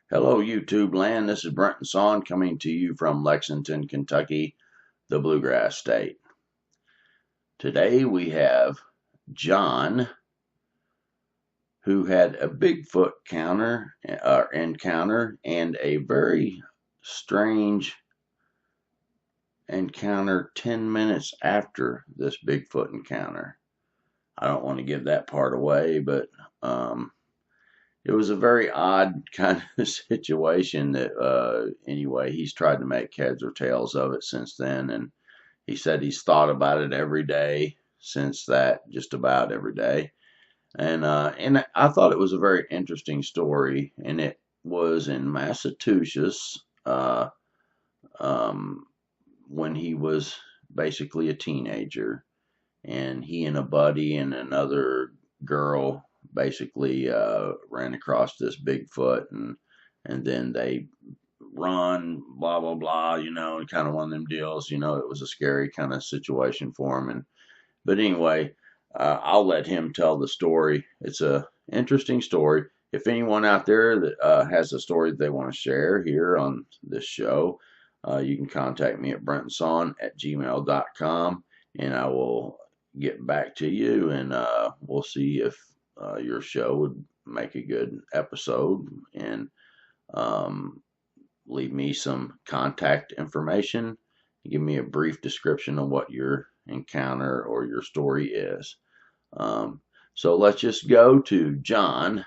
Hello, YouTube land. This is Brenton Son coming to you from Lexington, Kentucky, the Bluegrass State. Today we have John, who had a Bigfoot encounter and a very strange encounter 10 minutes after this Bigfoot encounter. I don't want to give that part away, but it was a very odd kind of situation that anyway, he's tried to make heads or tails of it since then, and he said he's thought about it every day since that, just about every day. And I thought it was a very interesting story, and it was in Massachusetts um, when he was basically a teenager, and he and a buddy and another girl basically ran across this Bigfoot, and then they run, blah blah blah, and kind of one of them deals. It was a scary kind of situation for him. But anyway, I'll let him tell the story. It's a interesting story. If anyone out there that has a story that they want to share here on this show, you can contact me at brentonson@gmail.com, and I will get back to you, and we'll see if your show would make a good episode, and leave me some contact information. Give me a brief description of what your encounter or your story is. So let's just go to John,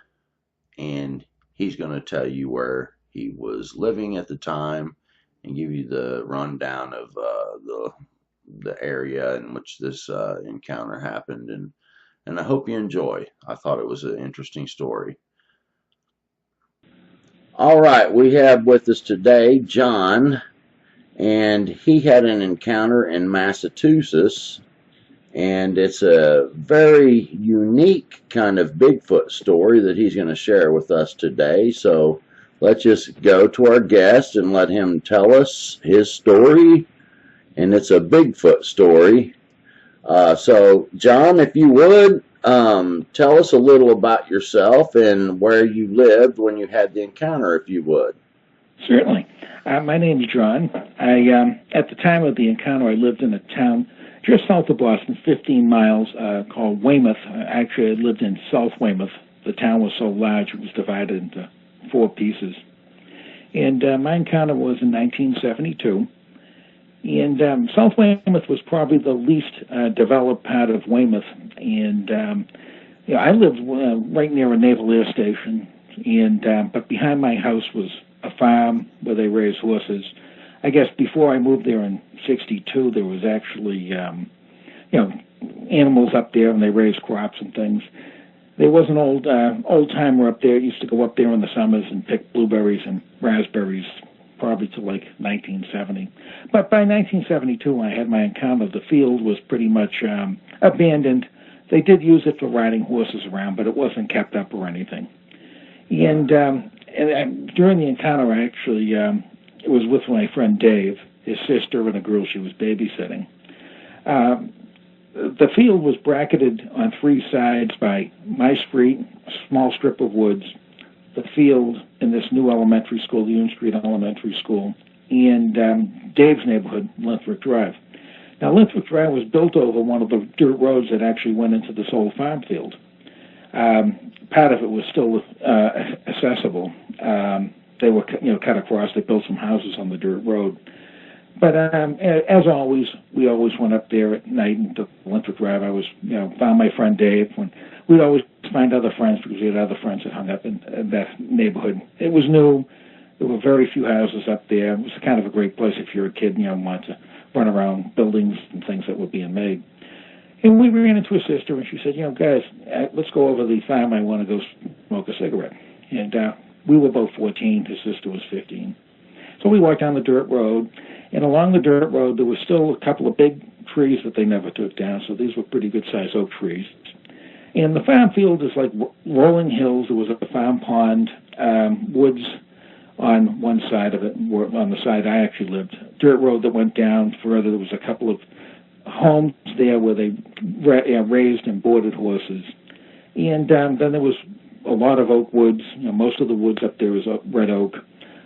and he's going to tell you where he was living at the time and give you the rundown of the area in which this encounter happened. And I hope you enjoy. I thought it was an interesting story. All right, we have with us today John, and he had an encounter in Massachusetts, and it's a very unique kind of Bigfoot story that he's going to share with us today. So let's just go to our guest and let him tell us his story, and it's a Bigfoot story. So, John, if you would, tell us a little about yourself and where you lived when you had the encounter, if you would. Certainly. My name is John. At the time of the encounter, I lived in a town just south of Boston, 15 miles, called Weymouth. Actually, I lived in South Weymouth. The town was so large it was divided into 4 pieces. And my encounter was in 1972. And South Weymouth was probably the least developed part of Weymouth. And I lived right near a naval air station. And but behind my house was a farm where they raised horses. I guess before I moved there in '62, there was actually animals up there, and they raised crops and things. There was an old timer up there. Used to go up there in the summers and pick blueberries and raspberries, probably to like 1970. But by 1972, I had my encounter. The field was pretty much abandoned. They did use it for riding horses around, but it wasn't kept up or anything. And during the encounter, I actually it was with my friend Dave, his sister, and a girl she was babysitting. The field was bracketed on 3 sides by my street, a small strip of woods, the field in this new elementary school, the Union Street Elementary School, and Dave's neighborhood, Linthric Drive. Now, Linthric Drive was built over one of the dirt roads that actually went into this old farm field. Part of it was still accessible. They were, cut across. They built some houses on the dirt road. But as always, we always went up there at night and took Linthric Drive. I was, found my friend Dave. We'd always find other friends because we had other friends that hung up in that neighborhood. It was new. There were very few houses up there. It was kind of a great place if you're a kid and want to run around buildings and things that were being made. And we ran into a sister, and she said, guys, let's go over the farm. I want to go smoke a cigarette. And we were both 14. His sister was 15. So we walked down the dirt road, and along the dirt road there was still a couple of big trees that they never took down, so these were pretty good-sized oak trees. And the farm field is like rolling hills. There was a farm pond, woods on one side of it, on the side I actually lived. Dirt road that went down further. There was a couple of homes there where they raised and boarded horses. And then there was a lot of oak woods. Most of the woods up there is red oak.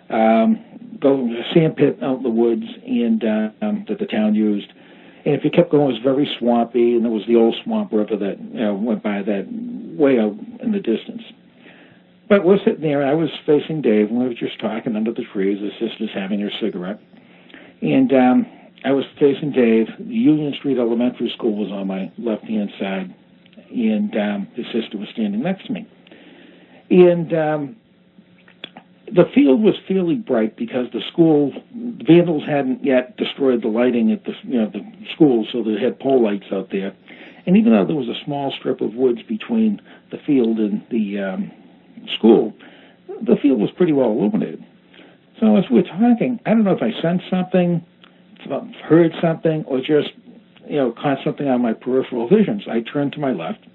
Go to a sand pit out in the woods and that the town used. And if you kept going, it was very swampy, and there was the old swamp river that went by that way out in the distance. But we're sitting there, and I was facing Dave, and we were just talking under the trees. His sister's having her cigarette. And I was facing Dave. Union Street Elementary School was on my left-hand side, and his sister was standing next to me. And the field was fairly bright because the vandals hadn't yet destroyed the lighting at the school, so they had pole lights out there. And even though there was a small strip of woods between the field and the school, the field was pretty well illuminated. So as we're talking, I don't know if I sensed something, heard something, or just caught something on my peripheral visions. I turned to my left,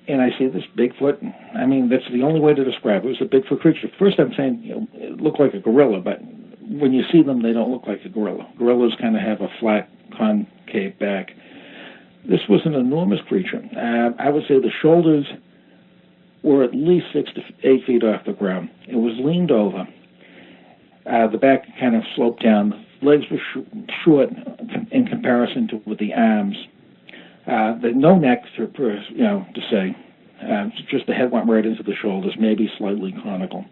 and I see this Bigfoot. I mean, that's the only way to describe it. It was a Bigfoot creature. First, I'm saying it looked like a gorilla, but when you see them, they don't look like a gorilla. Gorillas kind of have a flat, concave back. This was an enormous creature. I would say the shoulders were at least 6 to 8 feet off the ground. It was leaned over. The back kind of sloped down. The legs were short in comparison to with the arms. No neck to say. Just the head went right into the shoulders, maybe slightly conical.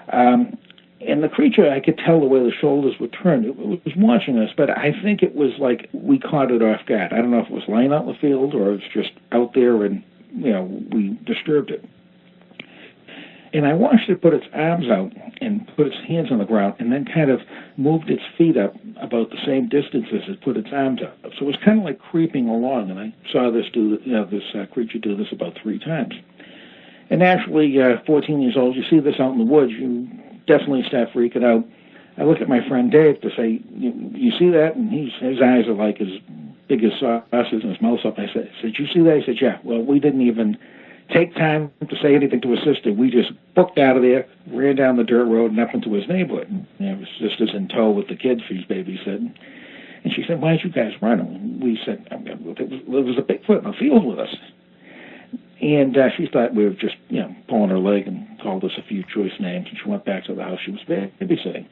And the creature, I could tell the way the shoulders were turned. It was watching us, but I think it was like we caught it off guard. I don't know if it was laying out in the field or it was just out there and, we disturbed it. And I watched it put its arms out and put its hands on the ground and then kind of moved its feet up about the same distance as it put its arms up. So it was kind of like creeping along, and I saw this creature do this about 3 times. And naturally, 14 years old, you see this out in the woods, you definitely start freaking out. I look at my friend Dave to say, you see that? And his eyes are like as big as saucers and his mouth's up. I said, you see that? He said, yeah. Well, we didn't even take time to say anything to his sister. We just booked out of there, ran down the dirt road and up into his neighborhood. And his sister's in tow with the kids she's babysitting. And she said, why'd you guys run? And we said, there was a Bigfoot in the field with us. And she thought we were just, pulling her leg and called us a few choice names. And she went back to the house she was babysitting.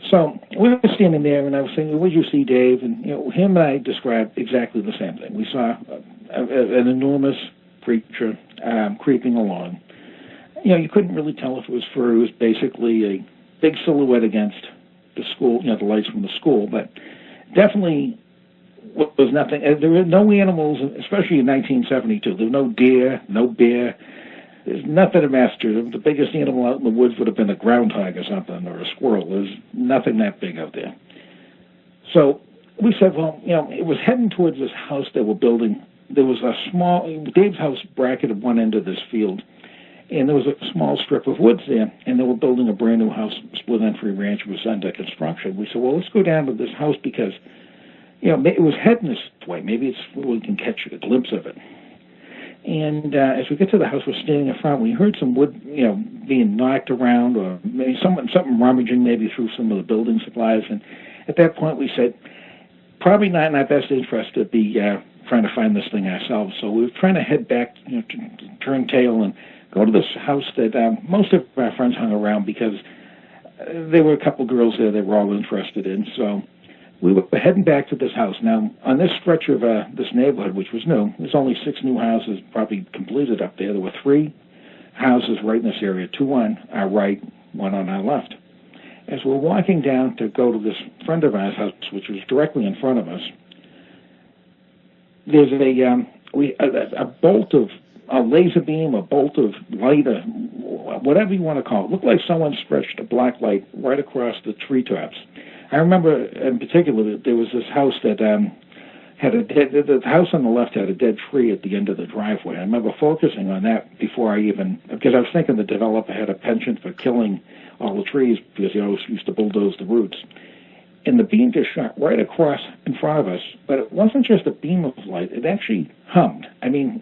So we were standing there, and I was saying, what did you see, Dave? And, him and I described exactly the same thing. We saw an enormous creature creeping along. You couldn't really tell if it was fur. It was basically a big silhouette against the school, the lights from the school, but definitely was nothing. There were no animals, especially in 1972. There was no deer, no bear. There's nothing to master. The biggest animal out in the woods would have been a groundhog or something, or a squirrel. There's nothing that big out there. So we said, well, it was heading towards this house they were building. There was a Dave's house bracketed one end of this field, and there was a small strip of woods there, and they were building a brand new house. Split Entry Ranch was under construction. We said, well, let's go down to this house because, it was heading this way. Maybe it's where we can catch a glimpse of it. And as we get to the house, we're standing in front. We heard some wood, being knocked around, or maybe something rummaging maybe through some of the building supplies. And at that point, we said, probably not in our best interest to be trying to find this thing ourselves. So we were trying to head back, to turn tail and go to this house that most of our friends hung around because there were a couple girls there they were all interested in. So we were heading back to this house. Now, on this stretch of this neighborhood, which was new, there's only 6 new houses probably completed up there. There were 3 houses right in this area, 2 on our right, 1 on our left. As we're walking down to go to this friend of ours' house, which was directly in front of us, there's a bolt of a laser beam, a bolt of light, whatever you want to call it. It looked like someone stretched a black light right across the treetops. I remember in particular that there was this house that the house on the left had a dead tree at the end of the driveway. I remember focusing on that because I was thinking the developer had a penchant for killing all the trees because he always used to bulldoze the roots. And the beam just shot right across in front of us, but it wasn't just a beam of light. It actually hummed. I mean,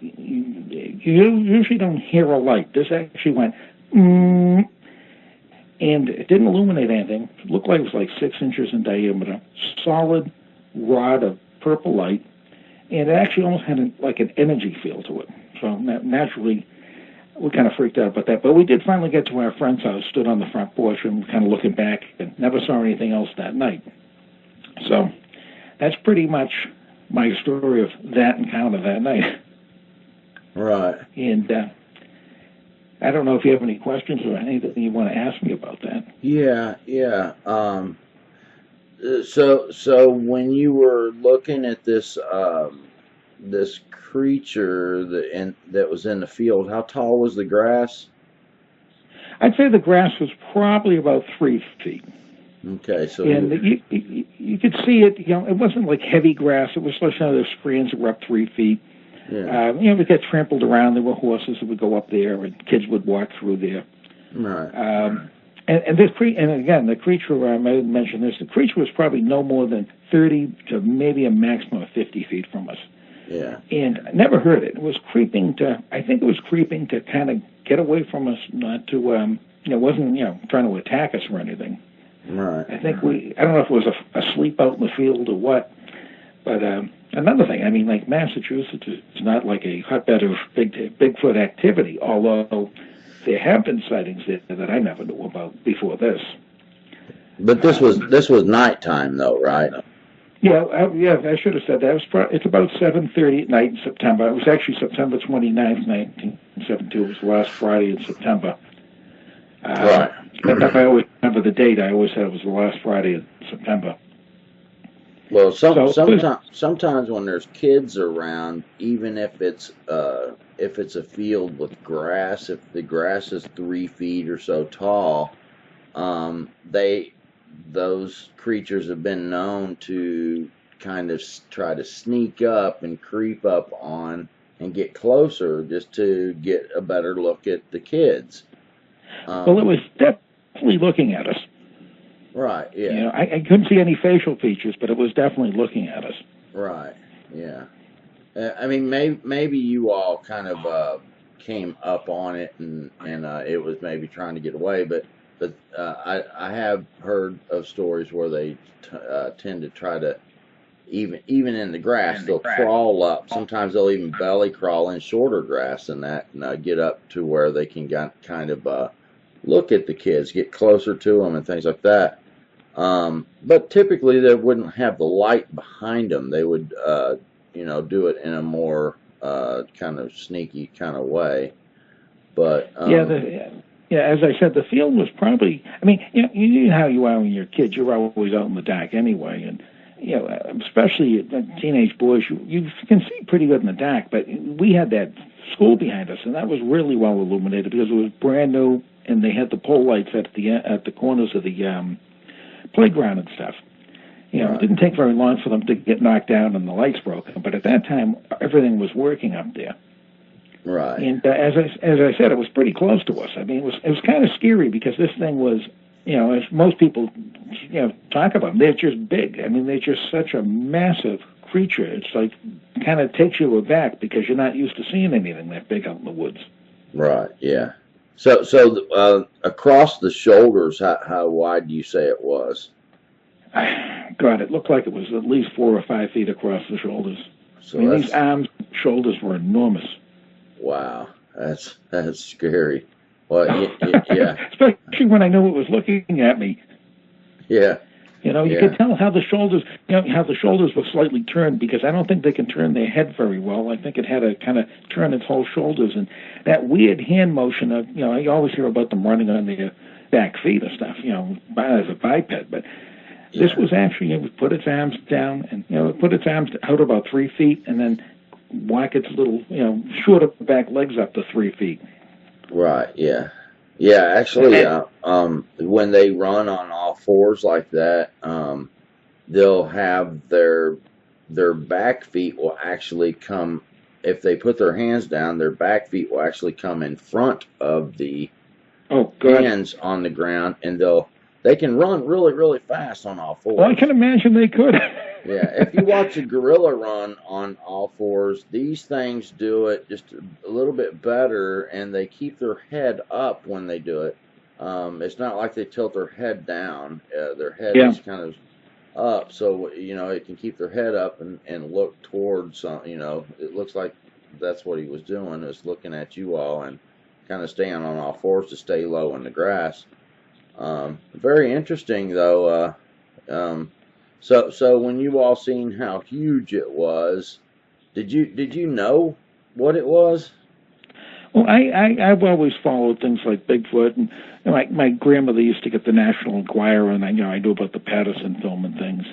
you usually don't hear a light. This actually went, and it didn't illuminate anything. It looked like it was like 6 inches in diameter, solid rod of purple light, and it actually almost had like an energy feel to it. So naturally, we kind of freaked out about that. But we did finally get to our friend's house, stood on the front porch, and kind of looking back, and never saw anything else that night. So that's pretty much my story of that encounter that night. Right. And I don't know if you have any questions or anything you want to ask me about that. Yeah, yeah. So when you were looking at this this creature that was in the field, how tall was the grass? I'd say the grass was probably about 3 feet. Okay, so And you could see it. It wasn't like heavy grass. It was like some of those screens that were up 3 feet. yeah, It would get trampled around. There were horses that would go up there, and kids would walk through there. right, And again, the creature, I might mention this, the creature was probably no more than 30 to maybe a maximum of 50 feet from us. yeah, And I never heard it. It was creeping I think it was creeping to kind of get away from us, not to, it wasn't, trying to attack us or anything. right. I think I don't know if it was asleep out in the field or what, but another thing, I mean, like Massachusetts is not like a hotbed of Bigfoot activity, although there have been sightings there that I never knew about before this. But this was nighttime though, right? Yeah, I should have said that. It's about 7:30 at night in September. It was actually September 29th, 1972. It was the last Friday in September. Right. I always remember the date. I always said it was the last Friday in September. Well, sometimes when there's kids around, even if it's a field with grass, if the grass is 3 feet or so tall, those creatures have been known to kind of try to sneak up and creep up on and get closer just to get a better look at the kids. Well, it was definitely looking at us. Right, yeah. I couldn't see any facial features, but it was definitely looking at us. Right, yeah. I mean, maybe you all kind of came up on it and it was maybe trying to get away, but I have heard of stories where they tend to try to even in the grass they'll crawl up. Sometimes they'll even belly crawl in shorter grass than that and get up to where they can kind of look at the kids, get closer to them, and things like that. But typically they wouldn't have the light behind them. They would do it in a more kind of sneaky kind of way. But yeah, as I said, the field was probably, I mean, you know how you are when you're a kid. You're always out in the dark anyway. And, especially teenage boys, you can see pretty good in the dark. But we had that school behind us, and that was really well illuminated because it was brand new, and they had the pole lights at the corners of the playground and stuff. Right. It didn't take very long for them to get knocked down and the lights broken. But at that time, everything was working up there. Right. And as I said, it was pretty close to us. I mean, it was kind of scary because this thing was, as most people, talk about them, they're just big. I mean, they're just such a massive creature. It's like kind of takes you aback because you're not used to seeing anything that big out in the woods. Right. Yeah. So across the shoulders, how wide do you say it was? God, it looked like it was at least 4 or 5 feet across the shoulders. So I mean, these arms, shoulders were enormous. Wow, that's scary. Well, yeah. Especially when I knew it was looking at me. Yeah. You could tell how the shoulders, were slightly turned because I don't think they can turn their head very well. I think it had to kind of turn its whole shoulders, and that weird hand motion of, I always hear about them running on their back feet and stuff, as a biped, but this was actually, it would put its arms down and, it put its arms out about 3 feet and then whack its little, shorter back legs up to 3 feet. Right, yeah. Yeah, actually, when they run on all fours like that, they'll have their back feet will actually come, if they put their hands down, their back feet will actually come in front of the hands on the ground, and they can run really, really fast on all fours. Well, I can imagine they could. Yeah, if you watch a gorilla run on all fours, these things do it just a little bit better, and they keep their head up when they do it. It's not like they tilt their head down. Their head is kind of up, so it can keep their head up and look towards. It looks like that's what he was doing, is looking at you all and kind of stand on all fours to stay low in the grass. Very interesting, though. So when you all seen how huge it was, did you know what it was? Well, I've always followed things like Bigfoot, and my grandmother used to get the National Enquirer, and I knew about the Patterson film and things.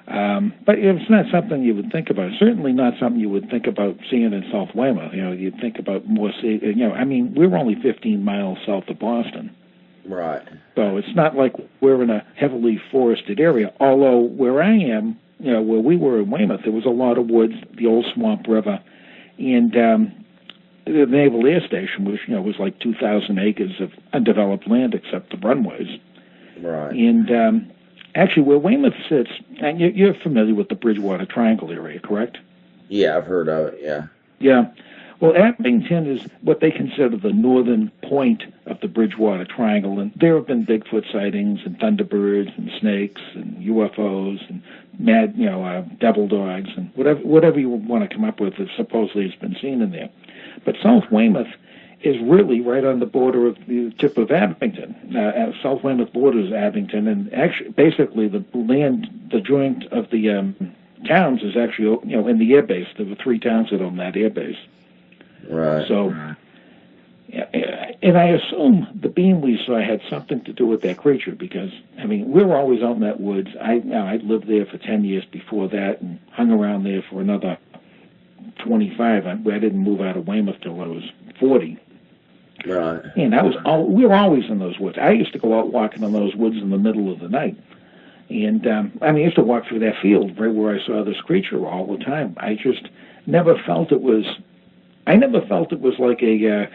But it's not something you would think about. Certainly not something you would think about seeing in South Weymouth. You'd think about more. We're only 15 miles south of Boston. Right. So it's not like we're in a heavily forested area. Although where I am, where we were in Weymouth, there was a lot of woods, the old Swamp River, and the Naval Air Station, which was like 2,000 acres of undeveloped land except the runways. Right. And actually, where Weymouth sits, and you're familiar with the Bridgewater Triangle area, correct? Yeah, I've heard of it. Yeah. Yeah. Well, Abington is what they consider the northern point of the Bridgewater Triangle, and there have been Bigfoot sightings and thunderbirds and snakes and UFOs and devil dogs and whatever you want to come up with that supposedly has been seen in there. But South Weymouth is really right on the border of the tip of Abington. South Weymouth borders Abington, and actually, basically, the joint of the towns is actually in the air base. There were 3 towns that own that air base. Right. So, and I assume the beam we saw had something to do with that creature, because we were always out in that woods. I lived there for 10 years before that, and hung around there for another 25. I didn't move out of Weymouth till I was 40. Right. And we were always in those woods. I used to go out walking in those woods in the middle of the night. And I used to walk through that field right where I saw this creature all the time. I just never felt it was like a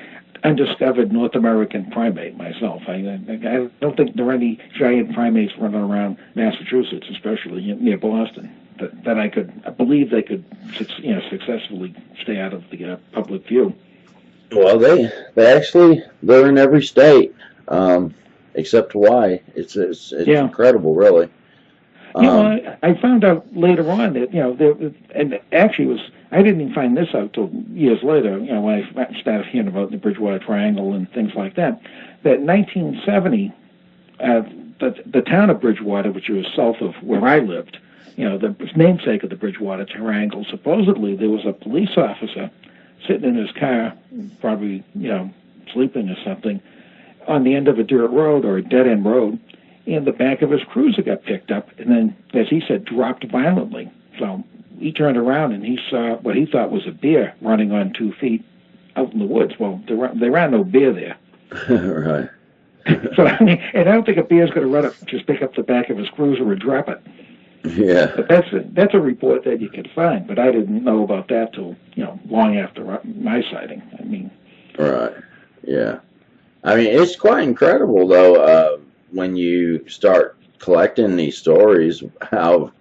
undiscovered North American primate myself. I don't think there are any giant primates running around Massachusetts, especially near Boston, that I believe they could successfully stay out of the public view. Well, they're in every state, except Hawaii. It's incredible, really. I found out later on that and actually I didn't even find this out till years later. When I started hearing about the Bridgewater Triangle and things like that. That in 1970, the town of Bridgewater, which was south of where I lived, the namesake of the Bridgewater Triangle, supposedly there was a police officer sitting in his car, probably, sleeping or something, on the end of a dirt road or a dead-end road, and the back of his cruiser got picked up and then, as he said, dropped violently. So he turned around and he saw what he thought was a bear running on 2 feet out in the woods. Well, there are no bear there. Right. So, and I don't think a bear's going to run up, just pick up the back of his cruiser and drop it. Yeah. But that's a report that you could find, but I didn't know about that till long after my sighting. Right. Yeah. It's quite incredible though when you start collecting these stories how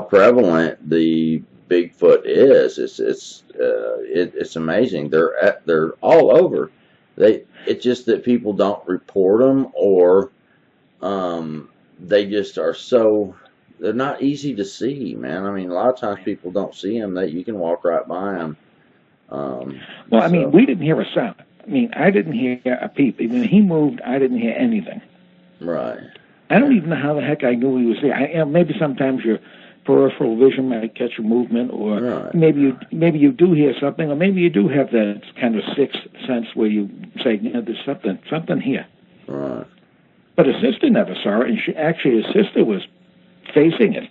prevalent the Bigfoot is. It's amazing. They're all over. It's just that people don't report them, or they just are so. They're not easy to see, man. A lot of times people don't see them. That you can walk right by them. We didn't hear a sound. I didn't hear a peep. When he moved, I didn't hear anything. Right. I don't even know how the heck I knew he was there. Maybe sometimes your peripheral vision might catch a movement, or right. maybe you do hear something, or maybe you do have that kind of sixth sense where you say, there's something here. Right. But his sister never saw it, and his sister was facing it.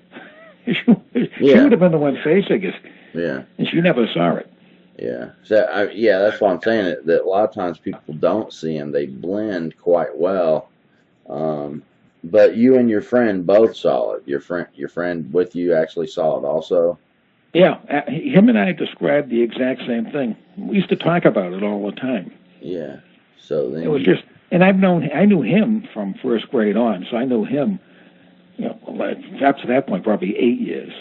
She would have been the one facing it. Yeah. And she never saw it. Yeah. So that's what I'm saying. That a lot of times people don't see them. They blend quite well. But you and your friend both saw it. Your friend with you actually saw it also. Yeah. Him and I described the exact same thing. We used to talk about it all the time. Yeah. So then it was and I knew him from first grade on, so I knew him. Up to that point, probably 8 years.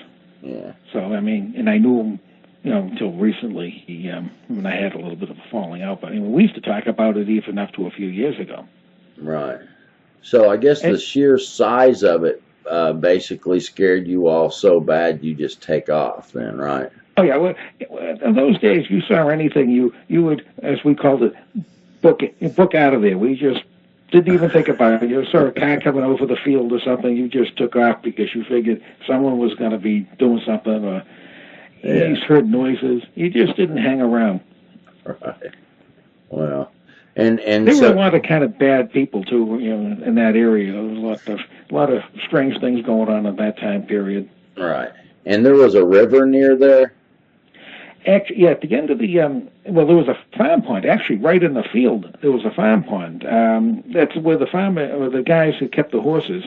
Yeah. So and I knew him, until recently. When I had a little bit of a falling out, but we used to talk about it even up to a few years ago. Right. So I guess the sheer size of it basically scared you all so bad you just take off then, right? Oh yeah. Well, in those days, you saw anything, you would, as we called it, book out of there. We just didn't even think about it. You saw a car coming over the field or something, you just took off because you figured someone was going to be doing something, or you just heard noises. You just didn't hang around. Right. Well, and there were a lot of kind of bad people too, in that area. There was a lot of strange things going on at that time period. Right. And there was a river near there? Actually, yeah, at the end of the, there was a farm pond. Actually, right in the field, there was a farm pond. That's where the guys who kept the horses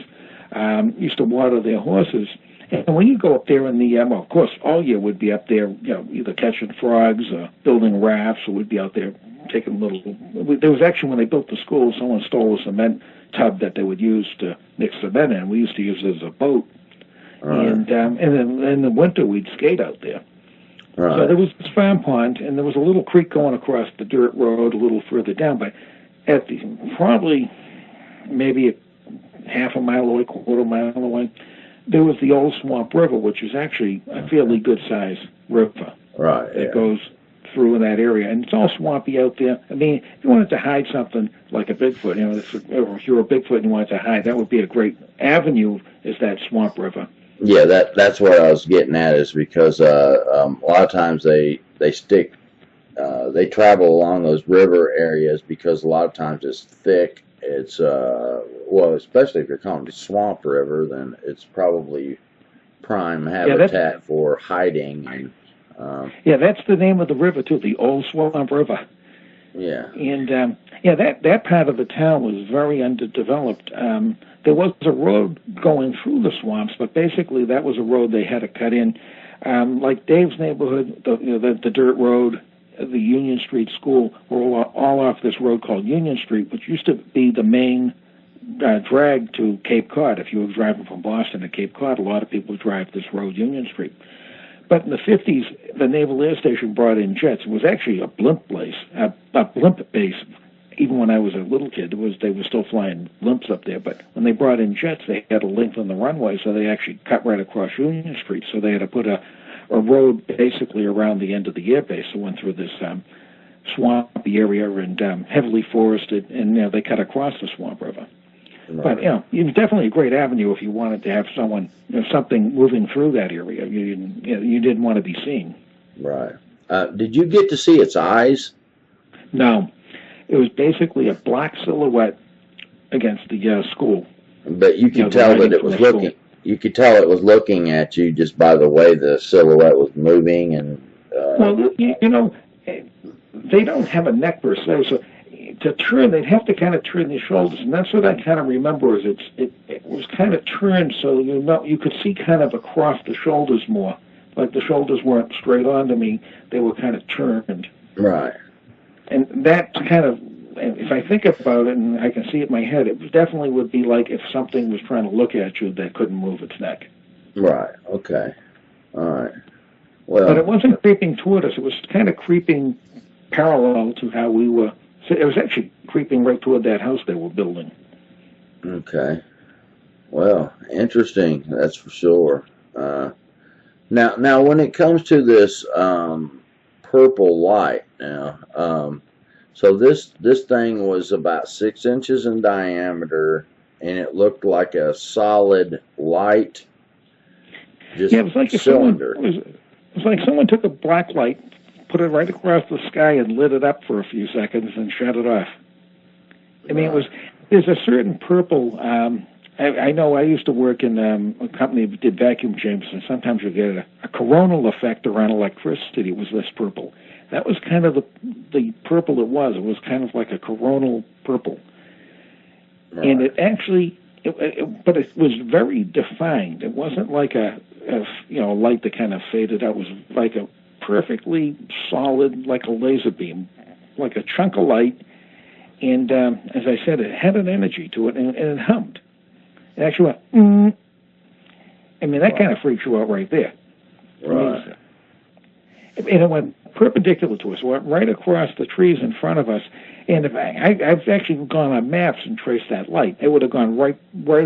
used to water their horses. And when you go up there in the, of course, all year would be up there, either catching frogs or building rafts, or we'd be out there taking there was actually, when they built the school, someone stole a cement tub that they would use to mix cement in. We used to use it as a boat. Right. And then in the winter, we'd skate out there. Right. So there was this farm pond, and there was a little creek going across the dirt road a little further down, but probably maybe a half a mile away, quarter mile away, there was the Old Swamp River, which is actually a fairly good-sized river. Right. That goes through in that area, and it's all swampy out there. I mean, if you wanted to hide something like a Bigfoot, if you're a Bigfoot and you wanted to hide, that would be a great avenue, is that Swamp River. Yeah, that's what I was getting at, is because a lot of times they travel along those river areas because a lot of times it's thick. It's especially if you're calling it Swamp River, then it's probably prime habitat for hiding. And that's the name of the river too, the Old Swamp River. Yeah. And that part of the town was very underdeveloped. There was a road going through the swamps, but basically that was a road they had to cut in. Like Dave's neighborhood, the dirt road, the Union Street School were all off this road called Union Street, which used to be the main drag to Cape Cod. If you were driving from Boston to Cape Cod, a lot of people drive this road, Union Street. But in the 50s, the Naval Air Station brought in jets. It was actually a blimp base. Even when I was a little kid, they were still flying blimps up there. But when they brought in jets, they had to lengthen the runway, so they actually cut right across Union Street. So they had to put a road basically around the end of the air base that went through this swampy area and heavily forested, and they cut across the Swamp River. Right. But it was definitely a great avenue if you wanted to have something moving through that area. You didn't want to be seen. Right. Did you get to see its eyes? No. It was basically a black silhouette against the school. But you could tell that it was looking. You could tell it was looking at you just by the way the silhouette was moving. And well, they don't have a neck per se, so to turn, they'd have to kind of turn their shoulders, and that's what I kind of remember. Is it was kind of turned so you could see kind of across the shoulders more, like the shoulders weren't straight onto me; they were kind of turned. Right. And that kind of, if I think about it and I can see it in my head, it definitely would be like if something was trying to look at you that couldn't move its neck. Right. Okay. All right. Well, but it wasn't creeping toward us. It was kind of creeping parallel to how we were. So it was actually creeping right toward that house they were building. Okay. Well, interesting. That's for sure. Now, when it comes to this purple light, so this thing was about 6 inches in diameter, and it looked like a solid light. Just it was like cylinder. It was like someone took a black light, put it right across the sky, and lit it up for a few seconds and shut it off. I mean, there's a certain purple. I know I used to work in a company that did vacuum chambers, and sometimes you get a coronal effect around electricity. It was this purple. That was kind of the purple it was. It was kind of like a coronal purple. Right. And it actually, but it was very defined. It wasn't like a light that kind of faded out. It was like a perfectly solid, like a laser beam, like a chunk of light. And as I said, it had an energy to it, and it hummed. It actually went, mm. I mean, that kind of freaks you out right there. Right. And it went perpendicular to us. It went right across the trees in front of us. And if I've actually gone on maps and traced that light. It would have gone right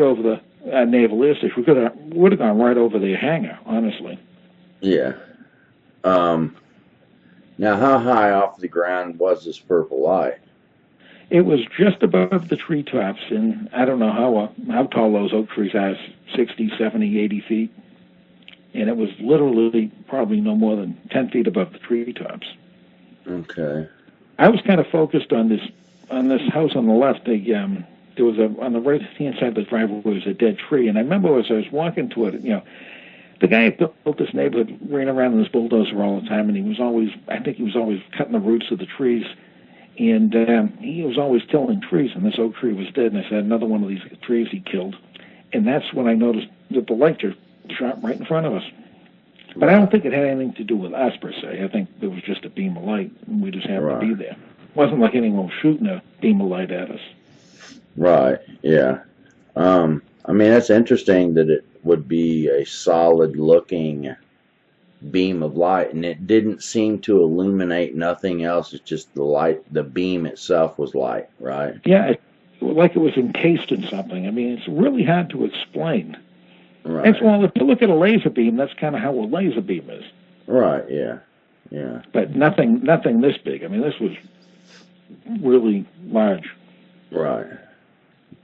over the Naval Air Station. Would have gone right over the hangar, honestly. Yeah. Now, how high off the ground was this purple light? It was just above the treetops, and I don't know how tall those oak trees are, 60, 70, 80 feet. And it was literally probably no more than 10 feet above the treetops. Okay. I was kind of focused on this house on the left. There was on the right-hand side of the driveway was a dead tree, and I remember as I was walking toward it, the guy who built this neighborhood ran around in his bulldozer all the time, and I think he was always cutting the roots of the trees, and he was always killing trees, and this oak tree was dead, and I said, another one of these trees he killed. And that's when I noticed that the light just shot right in front of us. But I don't think it had anything to do with us, per se. I think it was just a beam of light, and we just happened to be there. It wasn't like anyone was shooting a beam of light at us. Right, yeah. I mean, that's interesting that it would be a solid-looking beam of light, and it didn't seem to illuminate nothing else. It's just the light, the beam itself was light, right? Yeah, like it was encased in something. I mean, it's really hard to explain. Right. And well, if you look at a laser beam, that's kind of how a laser beam is. Right, yeah, yeah. But nothing this big. I mean, this was really large. Right.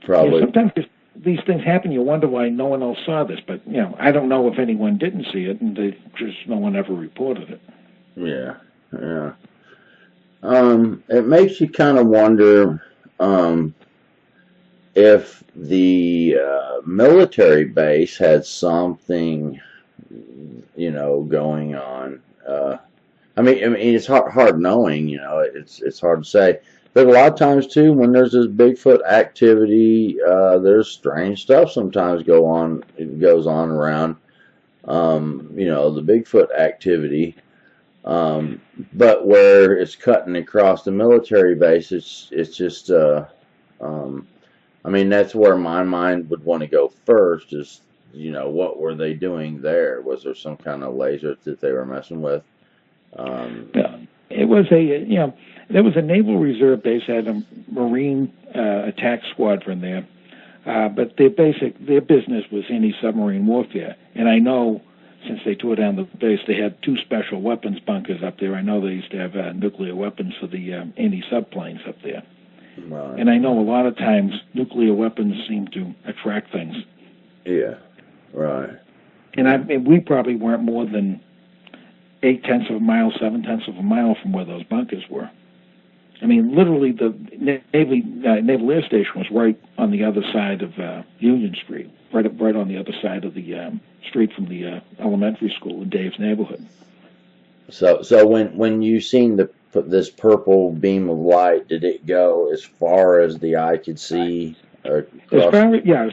Probably. Yeah, sometimes these things happen, you wonder why no one else saw this, but, I don't know if anyone didn't see it, and no one ever reported it. Yeah, yeah. It makes you kind of wonder if the military base had something, going on. I mean, it's hard knowing, it's hard to say. But a lot of times, too, when there's this Bigfoot activity, there's strange stuff sometimes goes on around, the Bigfoot activity. But where it's cutting across the military base, it's just, I mean, that's where my mind would want to go first is, what were they doing there? Was there some kind of laser that they were messing with? Yeah. It was there was a naval reserve base, had a Marine attack squadron there, but their business was anti-submarine warfare. And I know, since they tore down the base, they had 2 special weapons bunkers up there. I know they used to have nuclear weapons for the anti-subplanes up there. Right. And I know a lot of times nuclear weapons seem to attract things. Yeah, right. And we probably weren't more than 0.8 of a mile, 0.7 of a mile from where those bunkers were. I mean, literally, the Naval Air Station was right on the other side of Union Street, right on the other side of the street from the elementary school in Dave's neighborhood. So when you seen this purple beam of light, did it go as far as the eye could see? As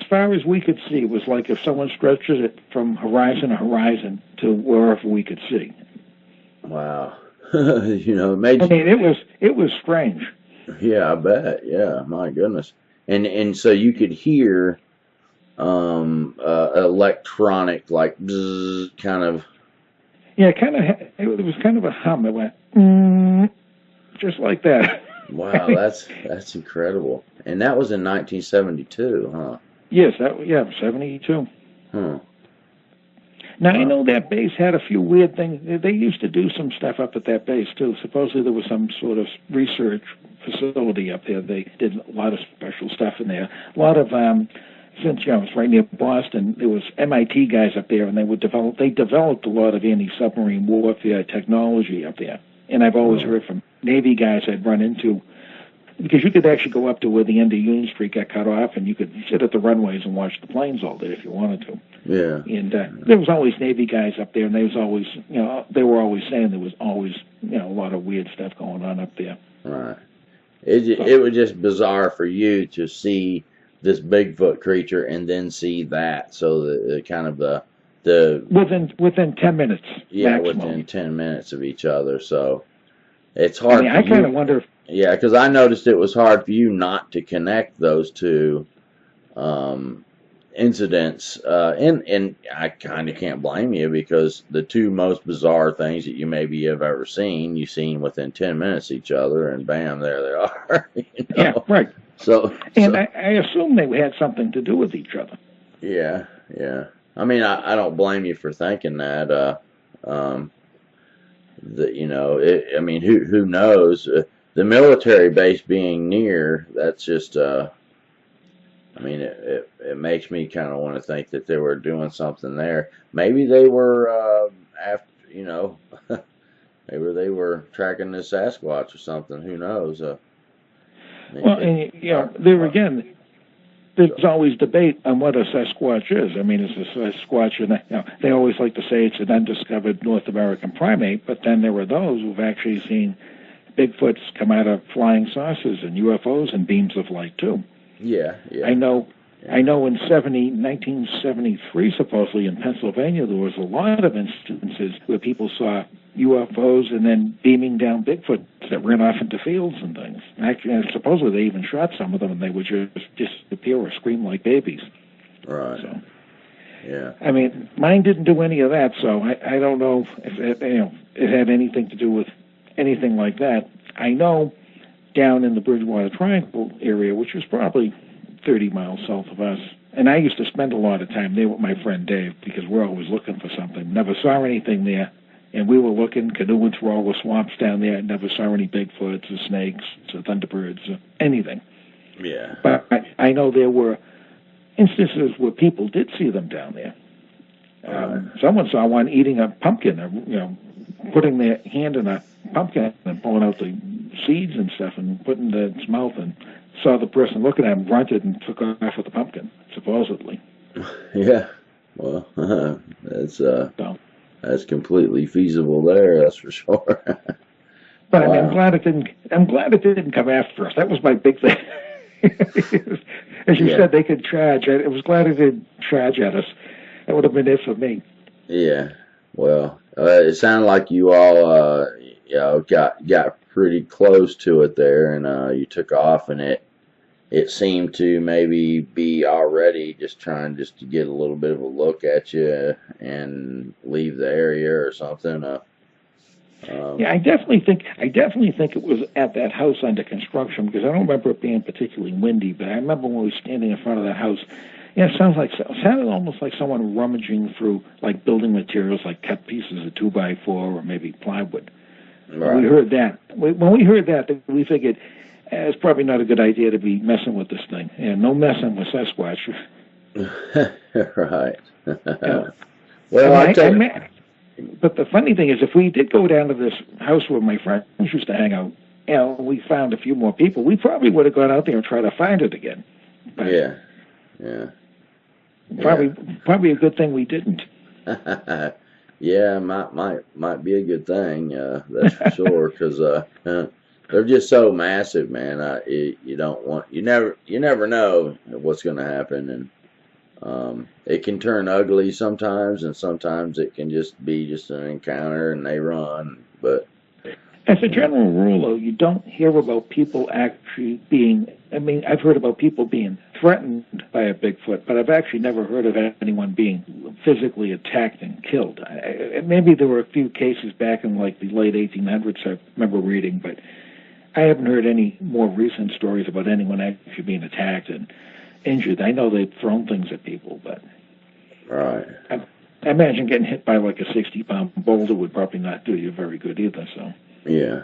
far as we could see, it was like if someone stretches it from horizon to horizon to wherever we could see. Wow. It made. I mean, it was strange. Yeah, I bet. Yeah, my goodness. And so you could hear electronic, like bzzz, kind of. Yeah, it was kind of a hum. It went just like that. Wow, that's incredible. And that was in 1972, huh? Yes, 72. Huh. Now, I know that base had a few weird things. They used to do some stuff up at that base, too. Supposedly there was some sort of research facility up there. They did a lot of special stuff in there. A lot of, since it's right near Boston, there was MIT guys up there, and they developed a lot of anti-submarine warfare technology up there. And I've always heard from Navy guys I'd run into, because you could actually go up to where the end of Union Street got cut off, and you could sit at the runways and watch the planes all day if you wanted to. Yeah. And there was always Navy guys up there, and they were always saying there was always, a lot of weird stuff going on up there. Right. It was just bizarre for you to see this Bigfoot creature and then see that. So the kind of the within 10 minutes. Yeah, maximum. within 10 minutes of each other. So it's hard. I kind of wonder. Yeah, because I noticed it was hard for you not to connect those two incidents, and I kind of can't blame you, because the two most bizarre things that you maybe have ever seen, you've seen within 10 minutes each other, and bam, there they are. Yeah, right. I assume they had something to do with each other. Yeah, yeah. I mean, I don't blame you for thinking that. I mean, who knows? the military base being near, that's just I mean, it makes me kind of want to think that they were doing something there. Maybe they were after, maybe they were tracking the Sasquatch or something. Who knows? Well, and there again, there's always debate on what a Sasquatch is. I mean, is a Sasquatch, they always like to say it's an undiscovered North American primate, but then there are those who've actually seen Bigfoots come out of flying saucers and UFOs and beams of light too. Yeah, yeah. I know in 1973, supposedly in Pennsylvania, there was a lot of instances where people saw UFOs and then beaming down Bigfoot that ran off into fields and things. Actually, and supposedly they even shot some of them, and they would just disappear or scream like babies. Right. So, yeah. I mean, mine didn't do any of that, so I don't know if it had anything to do with anything like that. I know down in the Bridgewater Triangle area, which was probably 30 miles south of us. And I used to spend a lot of time there with my friend Dave because we're always looking for something. Never saw anything there. And we were looking, canoeing through all the swamps down there. Never saw any Bigfoots or snakes or thunderbirds or anything. Yeah. But I know there were instances where people did see them down there. Someone saw one eating a pumpkin, putting their hand in a pumpkin and pulling out the seeds and stuff and putting it in its mouth, and saw the person looking at him, grunted, and took off with the pumpkin, supposedly. Yeah. Well, that's completely feasible there. That's for sure. But wow. I mean, I'm glad it didn't come after us. That was my big thing. As you said, they could charge. I was glad it didn't charge at us. That would have been it for me. Yeah. Well, it sounded like you all, got pretty close to it there, and you took off, and it seemed to maybe be already just trying to get a little bit of a look at you and leave the area or something. Yeah, I definitely think it was at that house under construction, because I don't remember it being particularly windy, but I remember when we were standing in front of that house. Yeah, it sounded almost like someone rummaging through like building materials, like cut pieces of 2x4 or maybe plywood. Right. We heard that. When we heard that, we figured it's probably not a good idea to be messing with this thing. Yeah, no messing with Sasquatch. Right. Well, but the funny thing is, if we did go down to this house where my friends used to hang out, we found a few more people, we probably would have gone out there and tried to find it again. But yeah. Probably a good thing we didn't. Yeah, might be a good thing. That's for sure, because they're just so massive, man. You never know what's going to happen, and it can turn ugly sometimes, and sometimes it can just be an encounter and they run. But as a general rule, though, you don't hear about people actually being. I mean, I've heard about people being threatened by a Bigfoot, but I've actually never heard of anyone being physically attacked and killed. Maybe there were a few cases back in like the late 1800s I remember reading, but I haven't heard any more recent stories about anyone actually being attacked and injured. I know they've thrown things at people, but right. I imagine getting hit by like a 60-pound boulder would probably not do you very good either. So yeah.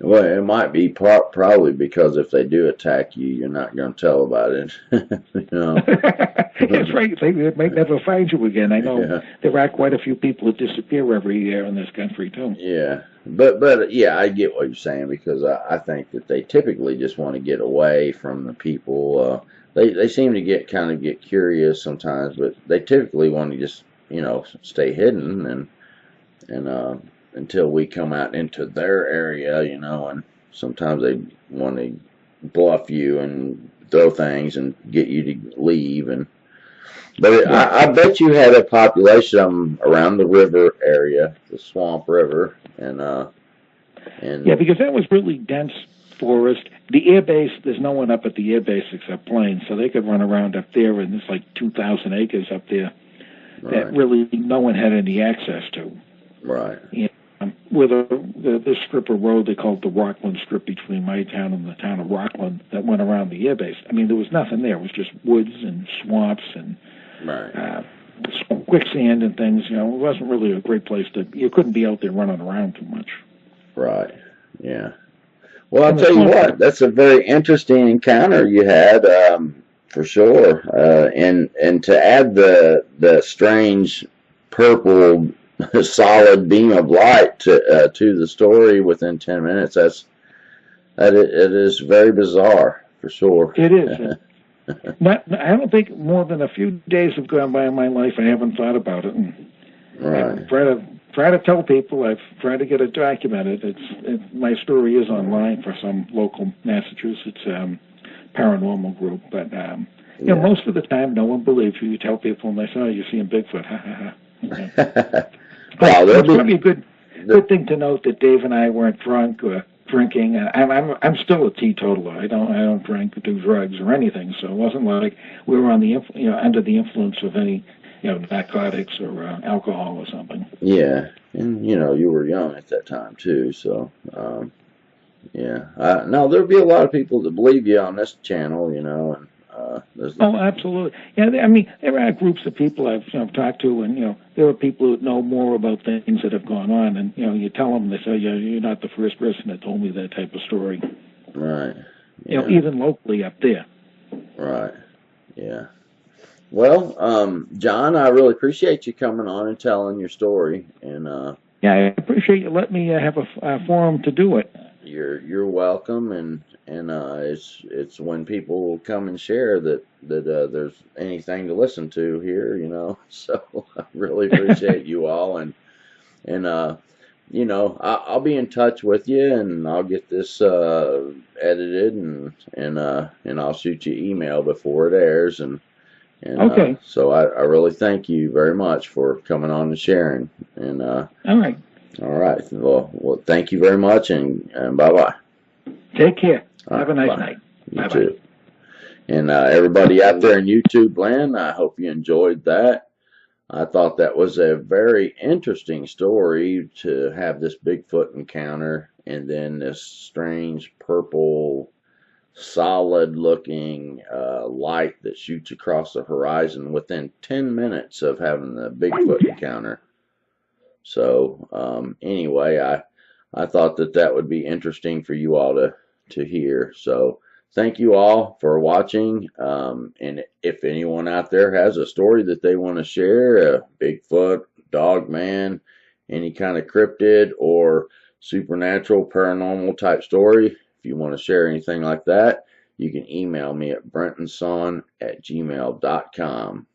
Well, it might be probably because if they do attack you, you're not going to tell about it. That's right. They might never find you again. I know there are quite a few people that disappear every year in this country, too. Yeah. But yeah, I get what you're saying, because I think that they typically just want to get away from the people. They seem to get curious sometimes, but they typically want to just, stay hidden and until we come out into their area, and sometimes they want to bluff you and throw things and get you to leave. But I bet you had a population around the river area, the Swamp River, and yeah, because that was really dense forest. The air base, there's no one up at the air base except planes, so they could run around up there, and there's like 2,000 acres up there that really no one had any access to. Right. With this strip of road they called the Rockland Strip between my town and the town of Rockland that went around the airbase. I mean, there was nothing there. It was just woods and swamps and quicksand and things. It wasn't really a great place you couldn't be out there running around too much. Right. Yeah. Well, I'll And tell it's you one. what, that's a very interesting encounter you had, for sure. And to add the strange purple solid beam of light to the story within 10 minutes, it is very bizarre for sure. It is. I don't think more than a few days have gone by in my life I haven't thought about it. And Right. I try to tell people. I've tried to get it documented. My story is online for some local Massachusetts paranormal group, but Yeah. most of the time no one believes you. You tell people and they say, "Oh, you're seeing Bigfoot." Ha ha ha. Okay. Well, It's probably a good thing to note that Dave and I weren't drunk or drinking. I'm still a teetotaler. I don't drink or do drugs or anything. So it wasn't like we were on the under the influence of any narcotics or alcohol or something. Yeah, and you were young at that time too, so yeah. No, there'll be a lot of people that believe you on this channel, and there's. Oh, absolutely. Yeah, I mean, there are groups of people I've talked to, and there are people who know more about things that have gone on, and you tell them, they say, "Yeah, you're not the first person that told me that type of story." Right. Yeah. Even locally up there. Right. Yeah. Well, John, I really appreciate you coming on and telling your story, and yeah, I appreciate you letting me have a forum to do it. You're welcome, and it's when people come and share that there's anything to listen to here, So I really appreciate you all, and I'll be in touch with you, and I'll get this edited, and I'll shoot you email before it airs, and okay. So I really thank you very much for coming on and sharing, and all right. All right. Well, thank you very much, and bye-bye. Take care. Have a nice Bye. night. You Bye-bye. too. And everybody out there in YouTube land, I hope you enjoyed that. I thought that was a very interesting story to have this Bigfoot encounter and then this strange purple solid-looking light that shoots across the horizon within 10 minutes of having the Bigfoot encounter. So anyway, I thought that would be interesting for you all to hear. So thank you all for watching. And if anyone out there has a story that they want to share, a Bigfoot, Dogman, any kind of cryptid or supernatural, paranormal type story, if you want to share anything like that, you can email me at brentonson@gmail.com.